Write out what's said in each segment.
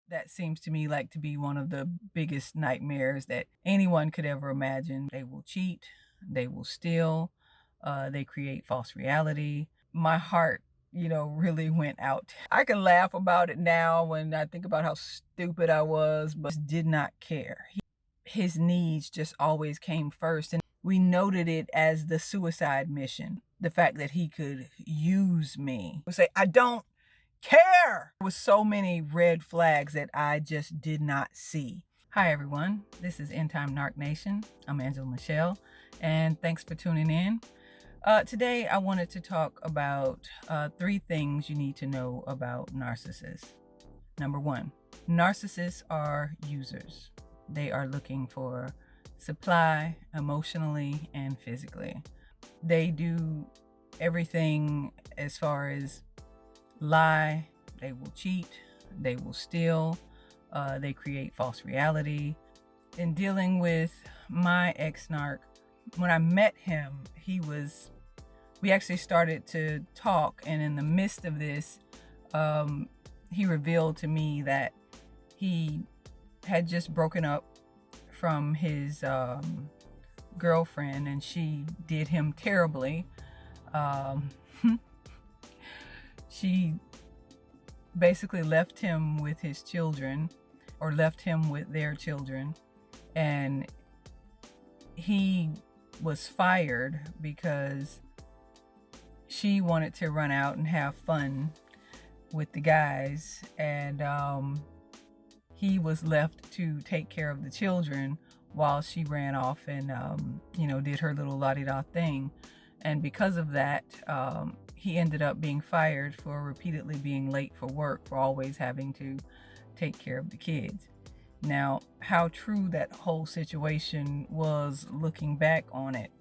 That seems to me like to be one of the biggest nightmares that anyone could ever imagine. They will cheat, they will steal, they create false reality. My heart, really went out. I can laugh about it now when I think about how stupid I was, but did not care. His needs just always came first. And we noted it as the suicide mission. The fact that he could use me. We say, I don't care. There was so many red flags that I just did not see. Hi everyone, this is End Times Narc Nation. I'm Angela Michelle, and thanks for tuning in. Today I wanted to talk about 3 things you need to know about narcissists. Number 1, narcissists are users. They are looking for supply emotionally and physically. They do everything as far as lie, they will cheat, they will steal, they create false reality. In dealing with my ex-narc, when I met him, we actually started to talk, and in the midst of this, he revealed to me that he had just broken up from his girlfriend, and she did him terribly. She basically left him with his children, or left him with their children, and he was fired because she wanted to run out and have fun with the guys, and he was left to take care of the children while she ran off and did her little la-di-da thing. And because of that, he ended up being fired for repeatedly being late for work, for always having to take care of the kids. Now, how true that whole situation was looking back on it,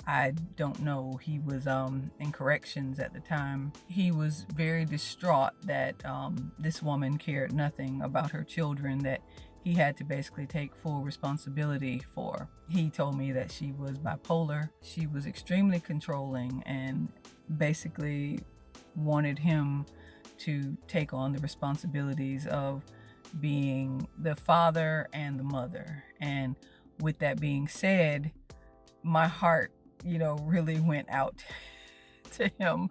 I don't know. He was in corrections at the time. He was very distraught that this woman cared nothing about her children, that he had to basically take full responsibility for. He told me that she was bipolar. She was extremely controlling and basically wanted him to take on the responsibilities of being the father and the mother. And with that being said, my heart, really went out to him,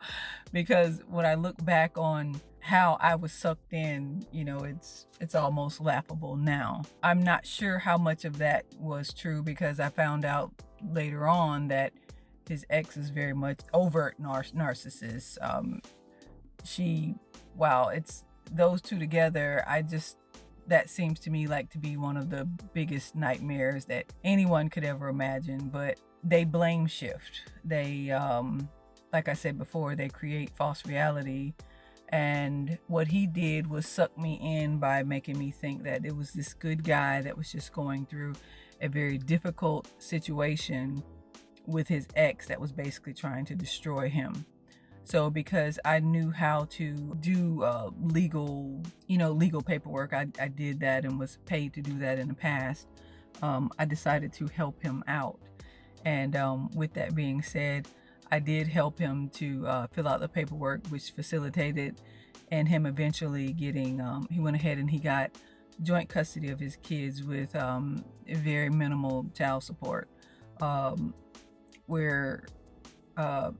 because when I look back on how I was sucked in, it's almost laughable now. I'm not sure how much of that was true, because I found out later on that his ex is very much overt narcissist. It's those two together. That seems to me like to be one of the biggest nightmares that anyone could ever imagine. But they blame shift. They, like I said before, they create false reality. And what he did was suck me in by making me think that it was this good guy that was just going through a very difficult situation with his ex that was basically trying to destroy him. So because I knew how to do legal paperwork, I did that and was paid to do that in the past. I decided to help him out. And with that being said, I did help him to fill out the paperwork, which facilitated and him eventually getting, he went ahead and he got joint custody of his kids with very minimal child support,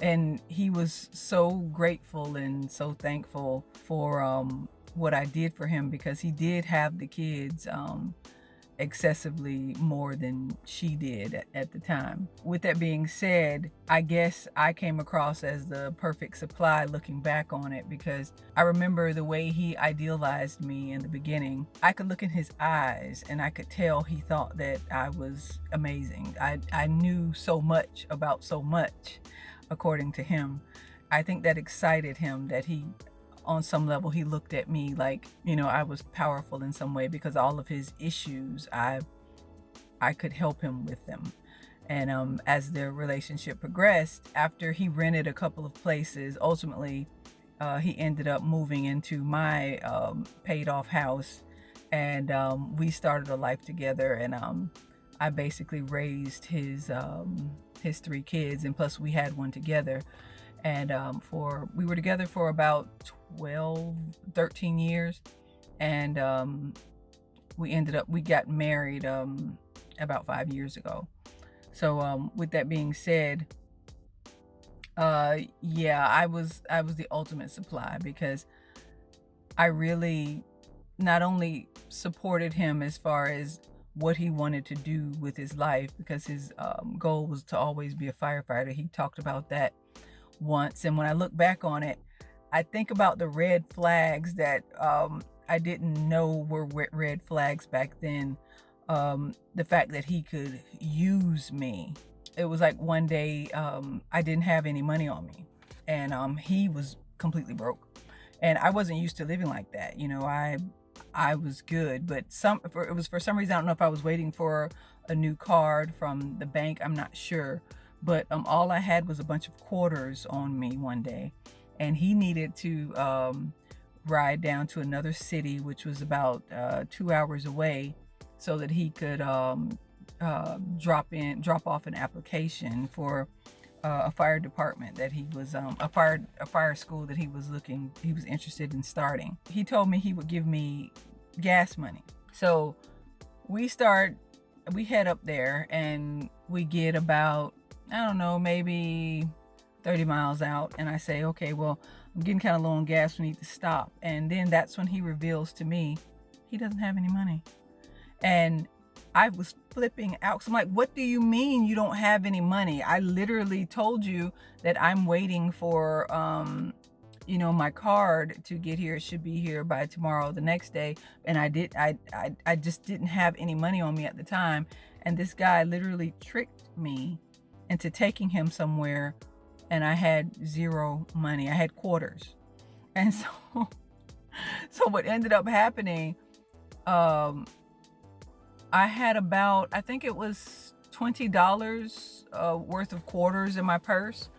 and he was so grateful and so thankful for what I did for him, because he did have the kids excessively more than she did at the time. With that being said, I guess I came across as the perfect supply looking back on it, because I remember the way he idealized me in the beginning. I could look in his eyes and I could tell he thought that I was amazing. I knew so much about so much, according to him. I think that excited him, that he, on some level, he looked at me like, I was powerful in some way, because all of his issues, I could help him with them. And as their relationship progressed, after he rented a couple of places, ultimately he ended up moving into my paid off house, and we started a life together. And I basically raised his 3 kids, and plus we had one together. And we were together for about 13 years. and we got married about 5 years ago. So with that being said, yeah, I was the ultimate supply, because I really not only supported him as far as what he wanted to do with his life, because his goal was to always be a firefighter. He talked about that once, and when I look back on it, I think about the red flags that I didn't know were red flags back then. The fact that he could use me. It was like one day I didn't have any money on me, and he was completely broke, and I wasn't used to living like that. I was good, but it was for some reason, I don't know if I was waiting for a new card from the bank, I'm not sure, but all I had was a bunch of quarters on me one day, and he needed to ride down to another city, which was about 2 hours away, so that he could drop off an application for a fire department that he was a fire school that he was interested in starting. He told me he would give me gas money. So we head up there, and we get about, I don't know, maybe 30 miles out, and I say, okay, well, I'm getting kind of low on gas, we need to stop. And then that's when he reveals to me he doesn't have any money. And I was flipping out. So I'm like, what do you mean you don't have any money? I literally told you that I'm waiting for, my card to get here. It should be here by tomorrow, the next day. And I just didn't have any money on me at the time. And this guy literally tricked me into taking him somewhere, and I had zero money. I had quarters. And so what ended up happening, I had about, I think it was $20 worth of quarters in my purse,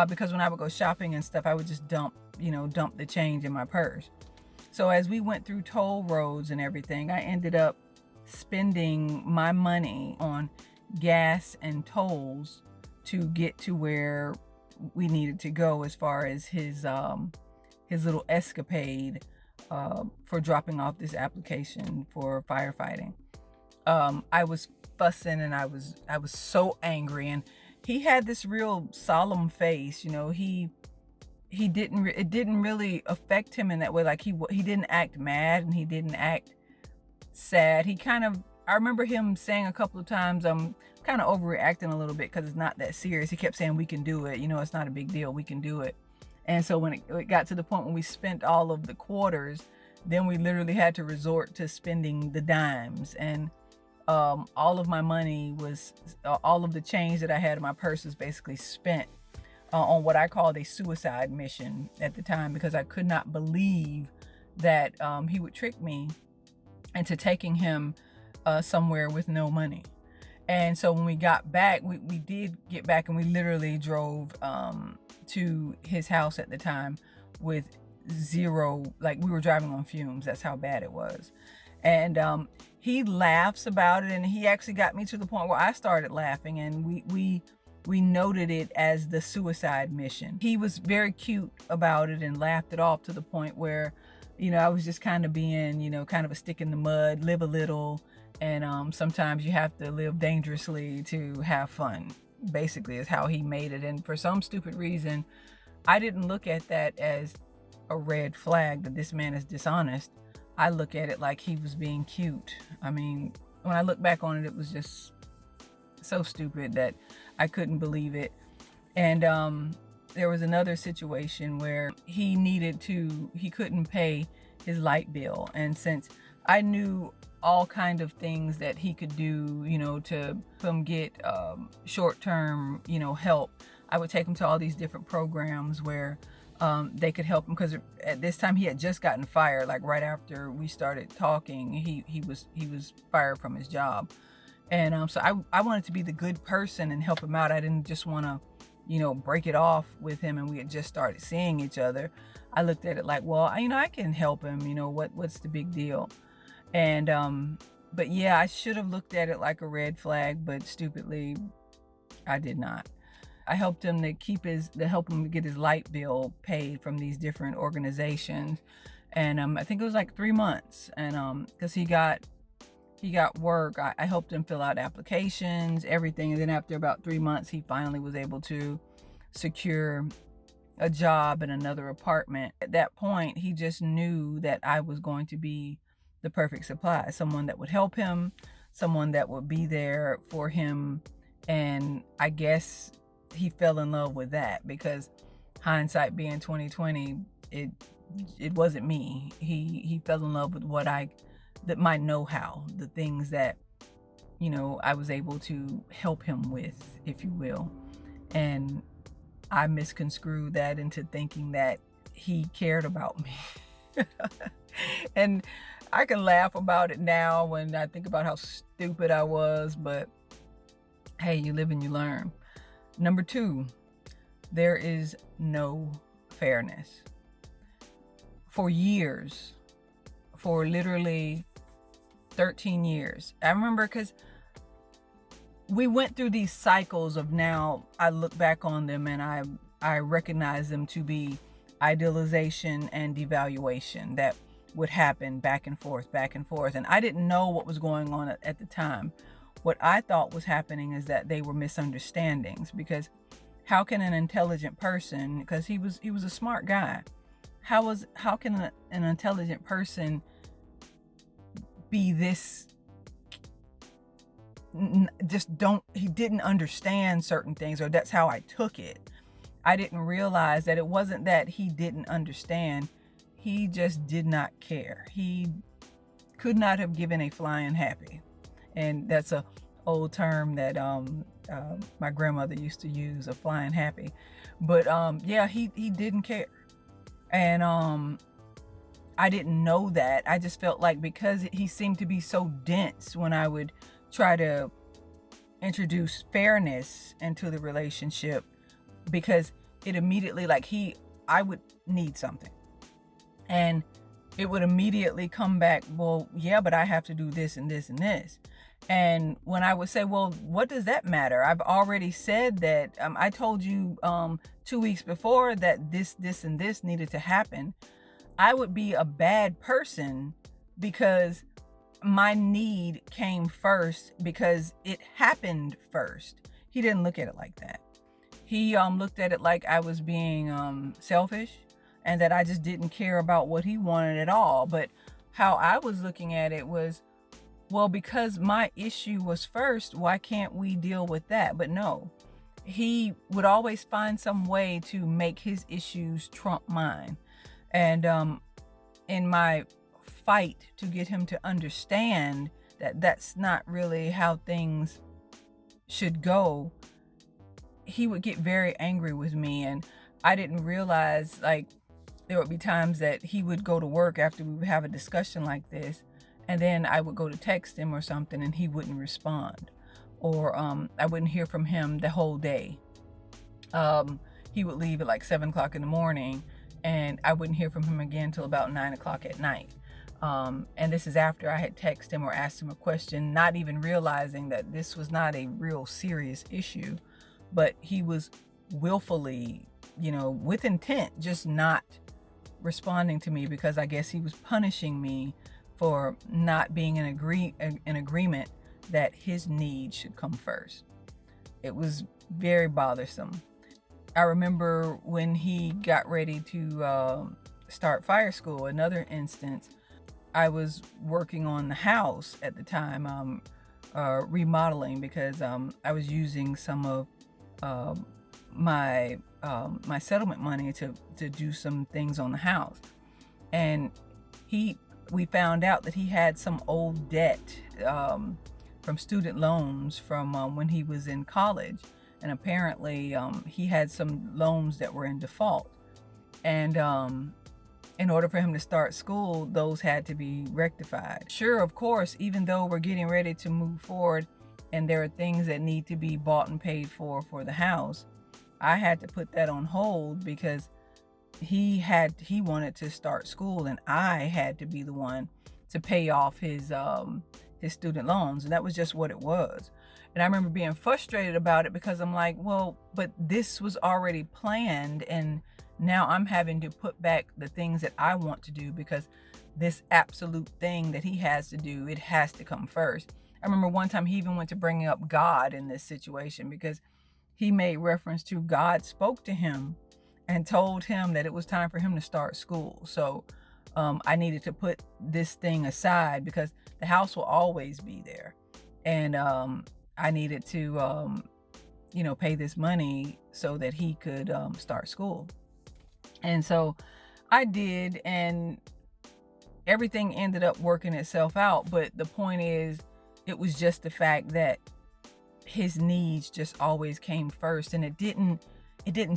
because when I would go shopping and stuff, I would just dump the change in my purse. So as we went through toll roads and everything, I ended up spending my money on gas and tolls to get to where we needed to go, as far as his little escapade for dropping off this application for firefighting. I was fussing, and I was so angry, and he had this real solemn face. It didn't really affect him in that way. Like he didn't act mad, and he didn't act sad. I remember him saying a couple of times, I'm kind of overreacting a little bit because it's not that serious. He kept saying, we can do it. It's not a big deal. We can do it. And so when it got to the point when we spent all of the quarters, then we literally had to resort to spending the dimes. And all of my money was, all of the change that I had in my purse was basically spent on what I called a suicide mission at the time, because I could not believe that he would trick me into taking him somewhere with no money. And so when we got back, we did get back, and we literally drove to his house at the time with zero, like we were driving on fumes. That's how bad it was. And he laughs about it, and he actually got me to the point where I started laughing, and we noted it as the suicide mission. He was very cute about it and laughed it off, to the point where, I was just kind of being, kind of a stick in the mud, live a little, and sometimes you have to live dangerously to have fun, basically, is how he made it. And for some stupid reason, I didn't look at that as a red flag that this man is dishonest. I look at it like he was being cute. I mean, when I look back on it, it was just so stupid that I couldn't believe it. And there was another situation where he couldn't pay his light bill. And since I knew all kind of things that he could do, to come get short-term, help, I would take him to all these different programs where they could help him, because at this time he had just gotten fired. Like right after we started talking, he was fired from his job. And so I wanted to be the good person and help him out. I didn't just want to, break it off with him, and we had just started seeing each other. I looked at it like, well, I can help him, what's the big deal? And but yeah, I should have looked at it like a red flag, but stupidly I did not. I helped him to help him get his light bill paid from these different organizations. And I think it was like 3 months. And because he got work, I helped him fill out applications, everything. And then after about 3 months, he finally was able to secure a job in another apartment. At that point, he just knew that I was going to be the perfect supply, someone that would help him, someone that would be there for him. And I guess he fell in love with that, because hindsight being 2020, it wasn't me. He fell in love with my know-how, the things that, I was able to help him with, if you will. And I misconstrued that into thinking that he cared about me. And I can laugh about it now when I think about how stupid I was, but hey, you live and you learn. Number 2, there is no fairness. For years, for literally 13 years. I remember, because we went through these cycles of, now I look back on them and I recognize them to be idealization and devaluation that would happen back and forth. And I didn't know what was going on at the time. What I thought was happening is that they were misunderstandings, because how can an intelligent person, because he was a smart guy, how can an intelligent person be this, he didn't understand certain things, or that's how I took it. I didn't realize that it wasn't that he didn't understand, he just did not care. He could not have given a flying happy. And that's a old term that my grandmother used to use, a flying happy. But yeah, he didn't care. And I didn't know that. I just felt like, because he seemed to be so dense when I would try to introduce fairness into the relationship, because it immediately, I would need something, and it would immediately come back, well, yeah, but I have to do this and this and this. And when I would say, well, what does that matter? I've already said that, I told you 2 weeks before that this and this needed to happen. I would be a bad person because my need came first, because it happened first. He didn't look at it like that. He looked at it like I was being selfish, and that I just didn't care about what he wanted at all. But how I was looking at it was, well, because my issue was first, why can't we deal with that? But no, he would always find some way to make his issues trump mine. And in my fight to get him to understand that that's not really how things should go, he would get very angry with me. And I didn't realize, there would be times that he would go to work after we would have a discussion like this, and then I would go to text him or something and he wouldn't respond, or I wouldn't hear from him the whole day. He would leave at 7 o'clock in the morning, and I wouldn't hear from him again until about 9 o'clock at night. And this is after I had texted him or asked him a question, not even realizing that this was not a real serious issue, but he was willfully, with intent, just not responding to me, because I guess he was punishing me for not being in agreement that his needs should come first. It was very bothersome. I remember when he got ready to start fire school, another instance, I was working on the house at the time, remodeling, because I was using some of my settlement money to do some things on the house. And we found out that he had some old debt from student loans from when he was in college. And apparently he had some loans that were in default. And in order for him to start school, those had to be rectified. Sure, of course, even though we're getting ready to move forward and there are things that need to be bought and paid for the house, I had to put that on hold, because he wanted to start school, and I had to be the one to pay off his student loans. And that was just what it was. And I remember being frustrated about it, because I'm like, well, but this was already planned, and now I'm having to put back the things that I want to do, because this absolute thing that he has to do, it has to come first. I remember one time he even went to bringing up God in this situation, because he made reference to God spoke to him and told him that it was time for him to start school. So I needed to put this thing aside, because the house will always be there. And I needed to, pay this money so that he could start school. And so I did, and everything ended up working itself out. But the point is, it was just the fact that his needs just always came first, and it didn't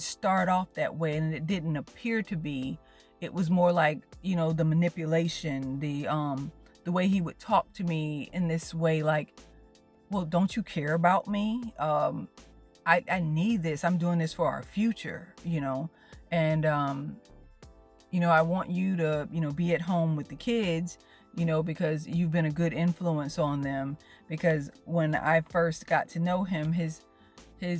start off that way, and it didn't appear to be. It was more like, the manipulation, the way he would talk to me in this way, like, well, don't you care about me? I need this. I'm doing this for our future, and I want you to, be at home with the kids, because you've been a good influence on them. Because when I first got to know him,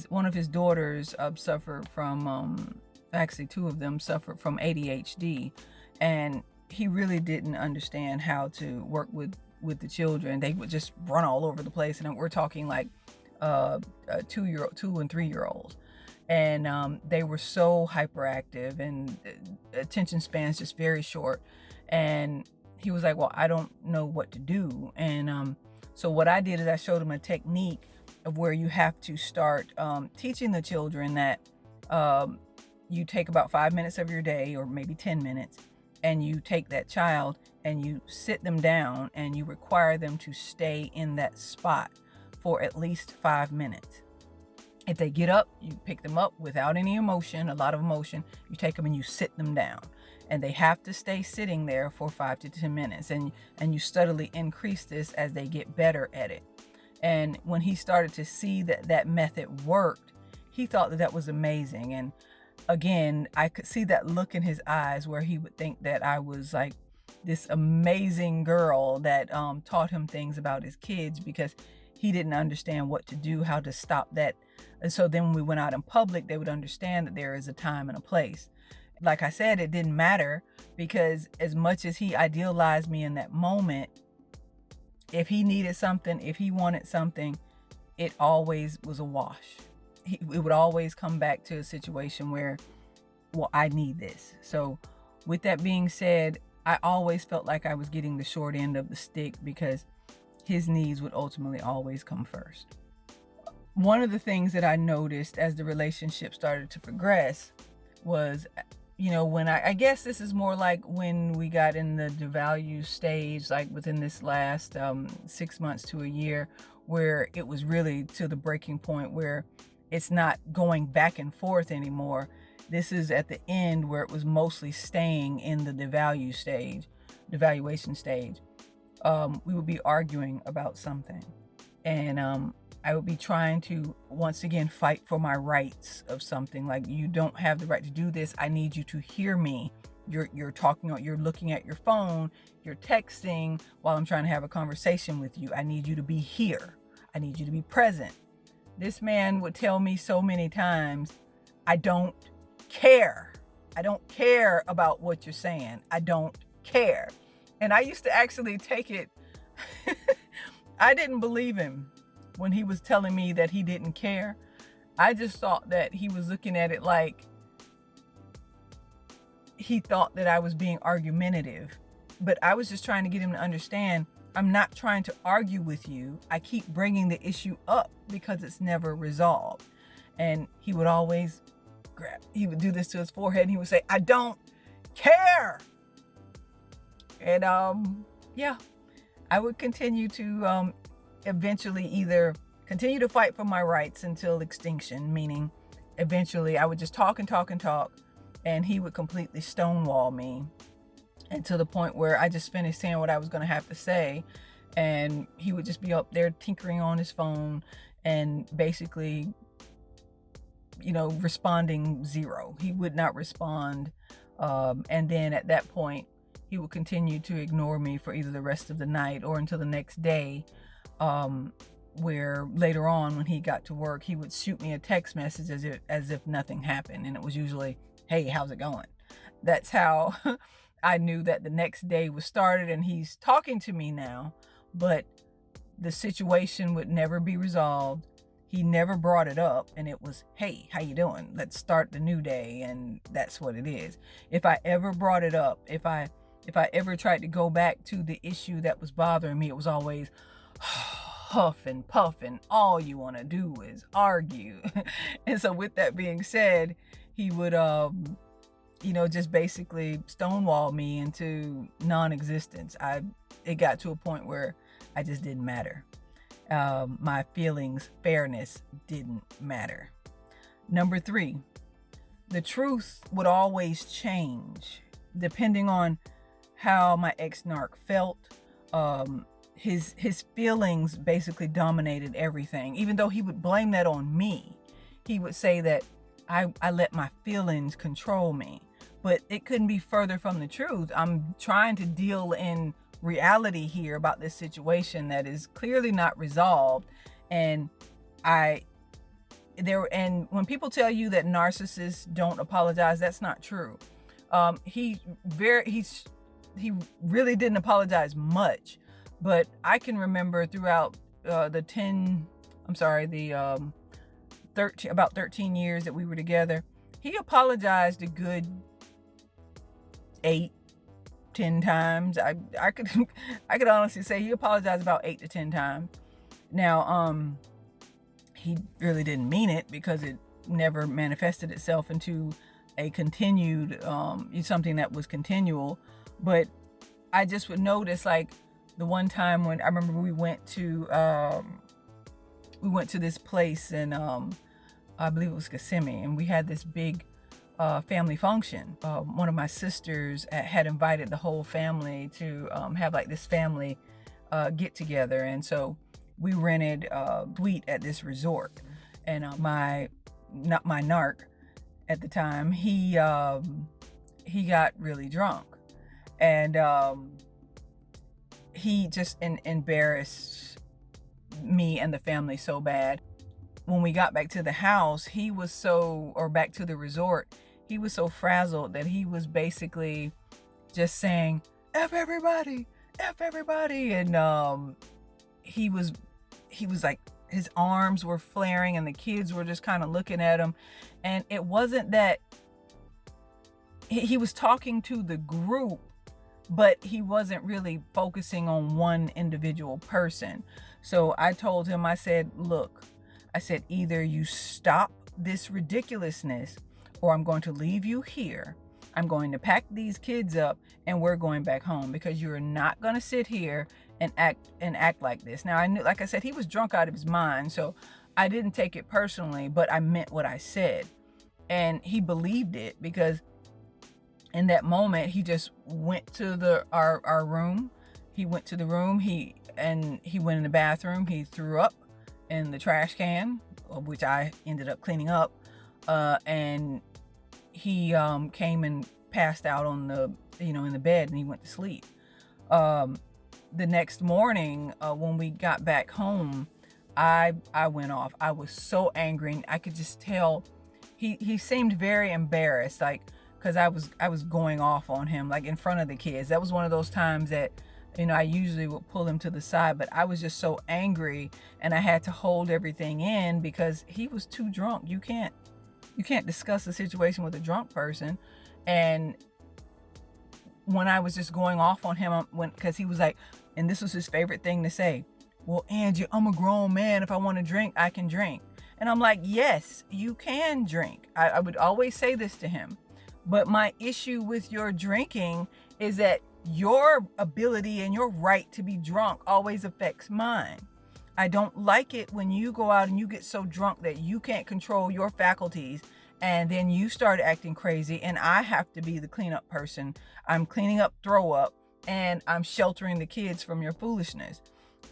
one of his daughters suffered from, actually two of them suffered from ADHD, and he really didn't understand how to work with the children. They would just run all over the place, and we're talking like 2 and 3 year olds. And they were so hyperactive, and attention spans just very short. And he was like, well, I don't know what to do. And so what I did is I showed him a technique of where you have to start teaching the children that you take about 5 minutes of your day, or maybe 10 minutes, and you take that child and you sit them down and you require them to stay in that spot for at least 5 minutes. If they get up, you pick them up without any emotion, a lot of emotion. You take them and you sit them down, and they have to stay sitting there for 5 to 10 minutes. And you steadily increase this as they get better at it. And when he started to see that method worked, he thought that was amazing. And again, I could see that look in his eyes where he would think that I was like this amazing girl that taught him things about his kids, because he didn't understand what to do, how to stop that. And so then when we went out in public, they would understand that there is a time and a place. Like I said, it didn't matter, because as much as he idealized me in that moment, if he needed something, if he wanted something, it always was a wash. It would always come back to a situation where, well, I need this. So with that being said, I always felt like I was getting the short end of the stick, because his needs would ultimately always come first. One of the things that I noticed as the relationship started to progress was, when I guess this is more like when we got in the devalue stage, like within this last 6 months to a year, where it was really to the breaking point where it's not going back and forth anymore. This is at the end where it was mostly staying in the devaluation stage. We would be arguing about something, and I would be trying to once again fight for my rights of something. Like, you don't have the right to do this. I need you to hear me. You're talking, you're looking at your phone, you're texting while I'm trying to have a conversation with you. I need you to be here. I need you to be present. This man would tell me so many times, I don't care. I don't care about what you're saying. I don't care. And I used to actually take it. I didn't believe him when he was telling me that he didn't care. I just thought that he was looking at it like he thought that I was being argumentative. But I was just trying to get him to understand, I'm not trying to argue with you. I keep bringing the issue up because it's never resolved. And he would always he would do this to his forehead, and he would say, I don't care. And I would continue to eventually either continue to fight for my rights until extinction, meaning eventually I would just talk and talk and talk, and he would completely stonewall me, and to the point where I just finished saying what I was going to have to say, and he would just be up there tinkering on his phone and basically, responding zero. He would not respond, and then at that point he would continue to ignore me for either the rest of the night or until the next day, where later on when he got to work, he would shoot me a text message as if nothing happened. And it was usually hey, how's it going? That's how I knew that the next day was started, and he's talking to me now, but the situation would never be resolved. He never brought it up, and it was, hey, how you doing? Let's start the new day. And that's what it is. If I ever brought it up, if I ever tried to go back to the issue that was bothering me, it was always huff and puff, and all you want to do is argue. And so with that being said, he would just basically stonewall me into non-existence. It got to a point where I just didn't matter. My feelings, fairness didn't matter. Number 3, the truth would always change depending on how my ex-narc felt. His feelings basically dominated everything. Even though he would blame that on me, he would say that I let my feelings control me. But it couldn't be further from the truth. I'm trying to deal in reality here about this situation that is clearly not resolved. And when people tell you that narcissists don't apologize, that's not true. He really didn't apologize much, but I can remember throughout about 13 years that we were together, he apologized a good 8-10 times. I could honestly say he apologized about 8 to 10 times. Now, he really didn't mean it, because it never manifested itself into a continued something that was continual. But I just would notice, like, the one time when I remember we went to this place in I believe it was Kissimmee, and we had this big family function. One of my sisters had invited the whole family to have like this family get together, and so we rented a suite at this resort. And my narc at the time, he got really drunk, and he just embarrassed me and the family so bad. When we got back to the house, back to the resort, he was so frazzled that he was basically just saying, F everybody, F everybody. And he was like, his arms were flaring, and the kids were just kind of looking at him. And it wasn't that he was talking to the group, but he wasn't really focusing on one individual person. So I told him, I said, look, either you stop this ridiculousness, or I'm going to leave you here. I'm going to pack these kids up, and we're going back home, because you're not going to sit here and act like this. Now, I knew, like I said, he was drunk out of his mind, so I didn't take it personally, but I meant what I said. And he believed it, because in that moment, he just went to our room. He went to the room. He went in the bathroom. He threw up in the trash can, which I ended up cleaning up. And he came and passed out on in the bed, and he went to sleep. The next morning, when we got back home, I went off. I was so angry. I could just tell he seemed very embarrassed, like, because I was going off on him, like, in front of the kids. That was one of those times that, I usually would pull him to the side, but I was just so angry, and I had to hold everything in, because he was too drunk. You can't discuss the situation with a drunk person. And when I was just going off on him, because he was like, and this was his favorite thing to say, well, Angie, I'm a grown man. If I want to drink, I can drink. And I'm like, yes, you can drink. I would always say this to him. But my issue with your drinking is that your ability and your right to be drunk always affects mine. I don't like it when you go out and you get so drunk that you can't control your faculties, and then you start acting crazy, and I have to be the cleanup person. I'm cleaning up throw up, and I'm sheltering the kids from your foolishness.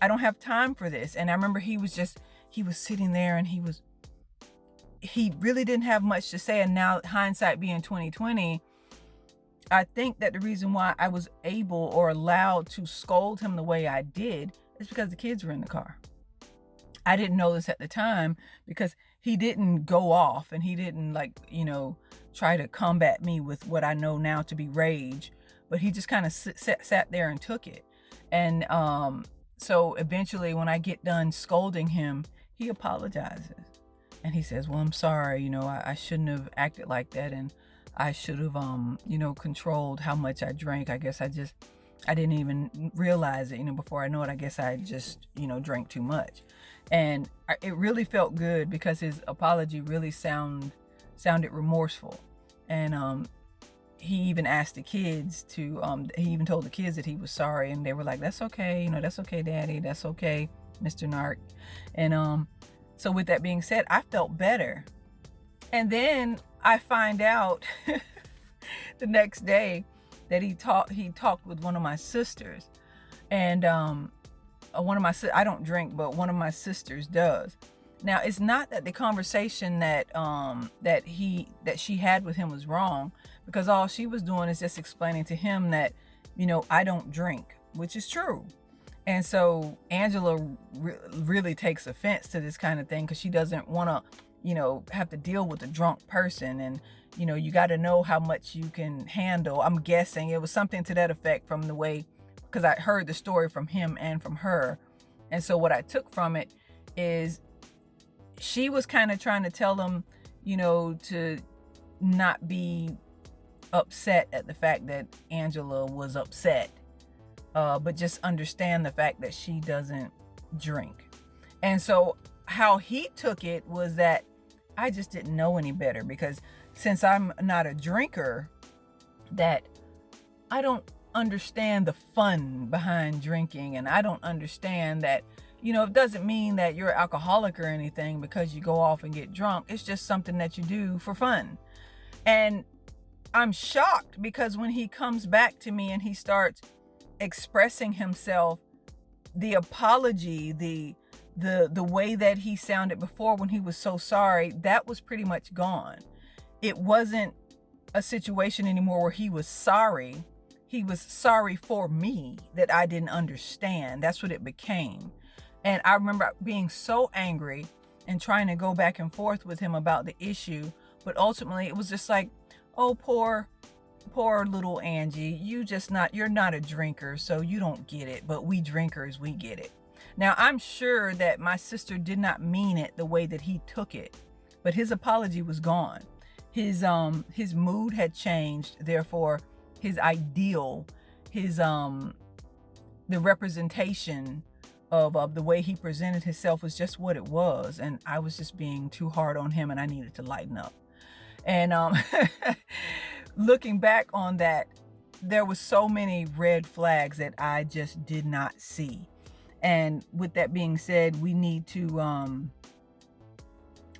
I don't have time for this. And I remember he was sitting there, and he really didn't have much to say. And now, hindsight being 2020, I think that the reason why I was able or allowed to scold him the way I did is because the kids were in the car. I didn't know this at the time because he didn't go off and he didn't, like, try to combat me with what I know now to be rage, but he just kind of sat there and took it. And so eventually when I get done scolding him, he apologizes and he says, well, I'm sorry, I shouldn't have acted like that, and I should have controlled how much I drank. I guess I didn't even realize it, before I know it, I guess I just, drank too much. And it really felt good because his apology really sounded remorseful. And he even asked the kids he even told the kids that he was sorry, and they were like, that's okay, that's okay, Daddy, that's okay, Mr. Narc. And so with that being said, I felt better. And then I find out the next day that he talked with one of my sisters. And I don't drink, but one of my sisters does. Now, it's not that the conversation that she had with him was wrong, because all she was doing is just explaining to him that, I don't drink, which is true. And so Angela really takes offense to this kind of thing, because she doesn't want to, have to deal with a drunk person. And, you got to know how much you can handle. I'm guessing it was something to that effect from the way, because I heard the story from him and from her. And so what I took from it is she was kind of trying to tell him, to not be upset at the fact that Angela was upset, but just understand the fact that she doesn't drink. And so how he took it was that I just didn't know any better, because since I'm not a drinker, that I don't understand the fun behind drinking, and I don't understand that, it doesn't mean that you're an alcoholic or anything because you go off and get drunk. It's just something that you do for fun. And I'm shocked because when he comes back to me and he starts expressing himself, the apology, the way that he sounded before when he was so sorry, that was pretty much gone. It wasn't a situation anymore where he was sorry. He was sorry for me that I didn't understand. That's what it became. And I remember being so angry and trying to go back and forth with him about the issue. But ultimately it was just like, oh, poor little Angie, you're not a drinker, so you don't get it. But we drinkers, we get it. Now, I'm sure that my sister did not mean it the way that he took it, but his apology was gone. His mood had changed. Therefore, his ideal, the representation of the way he presented himself was just what it was. And I was just being too hard on him, and I needed to lighten up. And looking back on that, there was so many red flags that I just did not see. And with that being said, we need to,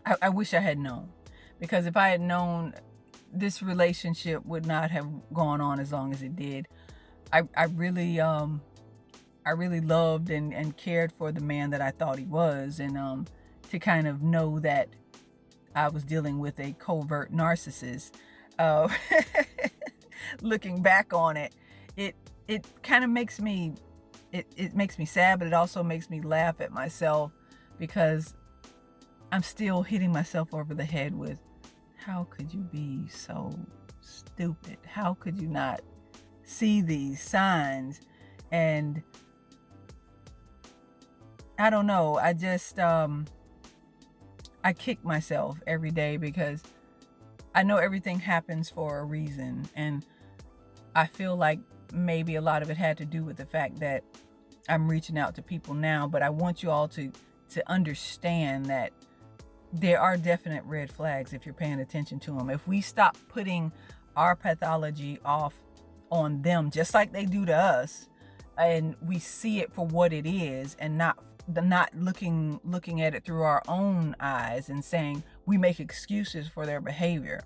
I wish I had known, because if I had known, this relationship would not have gone on as long as it did. I really loved and cared for the man that I thought he was. And to kind of know that I was dealing with a covert narcissist, looking back on it, it kind of makes me, it makes me sad, but it also makes me laugh at myself, because I'm still hitting myself over the head with, how could you be so stupid? How could you not see these signs? And I don't know. I just, I kick myself every day, because I know everything happens for a reason. And I feel like maybe a lot of it had to do with the fact that I'm reaching out to people now, but I want you all to understand that there are definite red flags if you're paying attention to them. If we stop putting our pathology off on them, just like they do to us, and we see it for what it is, and not looking at it through our own eyes and saying we make excuses for their behavior.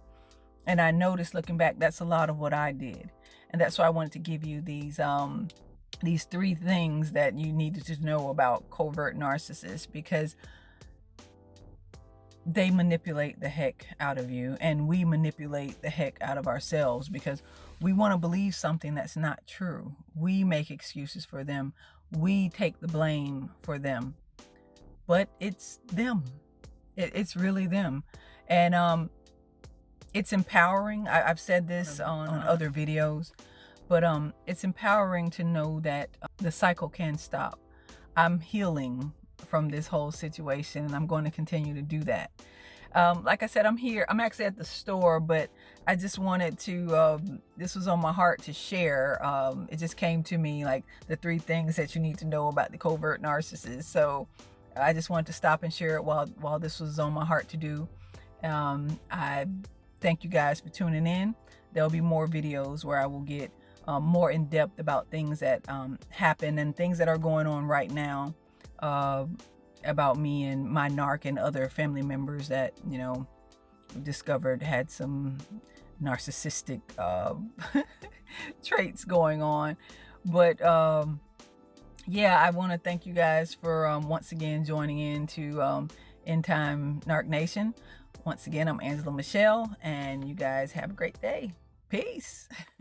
And I noticed, looking back, that's a lot of what I did. And that's why I wanted to give you these 3 things that you needed to know about covert narcissists, because they manipulate the heck out of you, and we manipulate the heck out of ourselves, because we want to believe something that's not true. We make excuses for them. We take the blame for them. but it's them. It's really them. And it's empowering. I've said this on other videos, but it's empowering to know that the cycle can stop. I'm healing from this whole situation, and I'm going to continue to do that. Like I said, I'm here. I'm actually at the store, but I just wanted to, this was on my heart to share. It just came to me, like the 3 things that you need to know about the covert narcissist. So I just wanted to stop and share it while this was on my heart to do. I thank you guys for tuning in. There'll be more videos where I will get more in depth about things that happen and things that are going on right now, about me and my narc and other family members that, you know, discovered had some narcissistic traits going on. But yeah, I want to thank you guys for once again joining in to End Time Narc Nation. Once again, I'm Angela Michelle, and you guys have a great day. Peace.